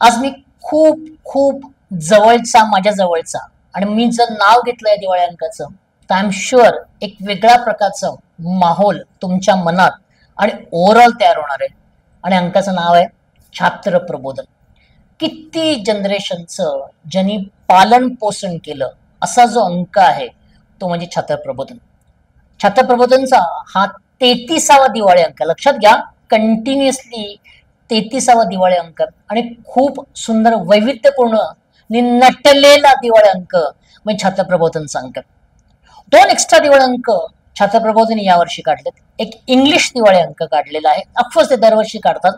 आज मी खूप खूप जवळचा, माझ्या जवळचा, आणि मी जर नाव घेतलं या दिवाळी अंकाचं तर आय एम शुअर एक वेगळ्या प्रकारचं माहोल तुमच्या मनात आणि ओव्हरऑल तयार होणार आहे. आणि अंकाचं नाव आहे छात्र प्रबोधन. किती जनरेशनचं ज्यांनी पालन पोषण केलं असा जो अंक आहे तो म्हणजे छात्र प्रबोधन. छात्र प्रबोधनचा हा 33वा दिवाळी अंक. लक्षात घ्या, कंटिन्युअसली 33वा दिवाळी अंक आणि खूप सुंदर वैविध्यपूर्ण आणि नटलेला दिवाळी अंक म्हणजे छात्र प्रबोधनचा अंक. 2 एक्स्ट्रा दिवाळी अंक छात्र प्रबोधन यावर्षी काढलेत. एक इंग्लिश दिवाळी अंक काढलेला आहे. ऑफकोर्स ते दरवर्षी काढतात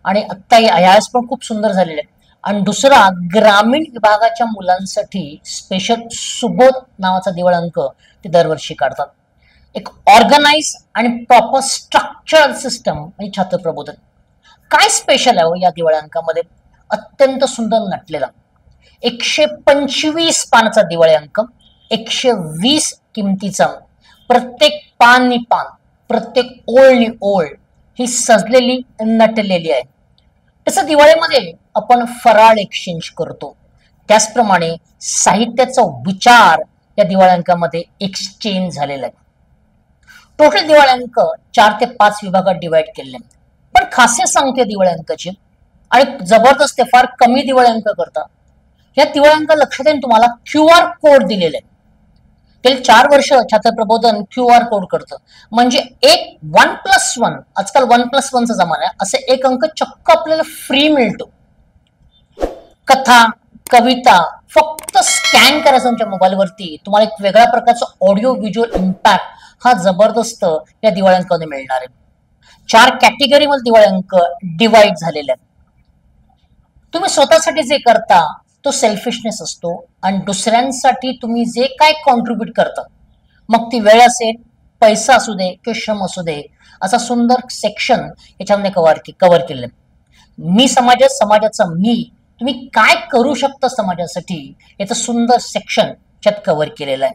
आणि आत्ता यावेळेस पण खूप सुंदर झालेले आहे. आणि दुसरा ग्रामीण विभागाच्या मुलांसाठी स्पेशल सुबोध नावाचा दिवाळी अंक ते दरवर्षी काढतात. एक ऑर्गनाइज आणि प्रॉपर स्ट्रक्चरल सिस्टम म्हणजे छात्र प्रबोधन. काय स्पेशल आहे हो या दिवाळी अंकामध्ये? अत्यंत सुंदर नटलेला 125 पानाचा दिवाळी अंक, 120 किमतीचा, प्रत्येक पान नि पान, प्रत्येक ओळ नि ओळ ही सजलेली नटलेली आहे. तसं दिवाळीमध्ये आपण फराळ एक्सचेंज करतो, त्याचप्रमाणे साहित्याचा विचार या दिवाळी अंकामध्ये एक्सचेंज झालेला आहे. टोटल दिवाळी अंक 4 ते 5 विभागात डिवाइड केलेले आहेत. पण खासियत सांगते दिवाळी अंकाची, आणि जबरदस्त आहे, फार कमी दिवाळी अंक करता. या दिवाळी अंक लक्षात येईल तुम्हाला QR कोड दिलेले आहे. गेली 4 वर्ष छात्र प्रबोधन QR कोड करतं. म्हणजे एक 1+1, आजकाल 1+1चा जमाना आहे, असे एक अंक चक्क आपल्याला फ्री मिळतो. कथा, कविता फक्त स्कॅन करायचं तुमच्या मोबाईलवरती, तुम्हाला एक वेगळ्या प्रकारचा ऑडिओ व्हिज्युअल इम्पॅक्ट हा जबरदस्त या दिवाळी अंकामध्ये मिळणार आहे. 4 कॅटेगरीमध्ये दिवाळी अंक डिवाइड झालेले आहेत. तुम्ही स्वतःसाठी जे करता तो सेल्फिशनेस असतो, आणि दुसऱ्यांसाठी तुम्ही जे काय कॉन्ट्रीब्युट करता, मग ती वेळ असेल, पैसा असू दे किंवा श्रम असू दे, असा सुंदर सेक्शन याच्यामध्ये कव्हर केलेलं आहे. मी समाजात, समाजाचा मी, तुम्ही काय करू शकता समाजासाठी याचं सुंदर सेक्शन यात कव्हर केलेलं आहे.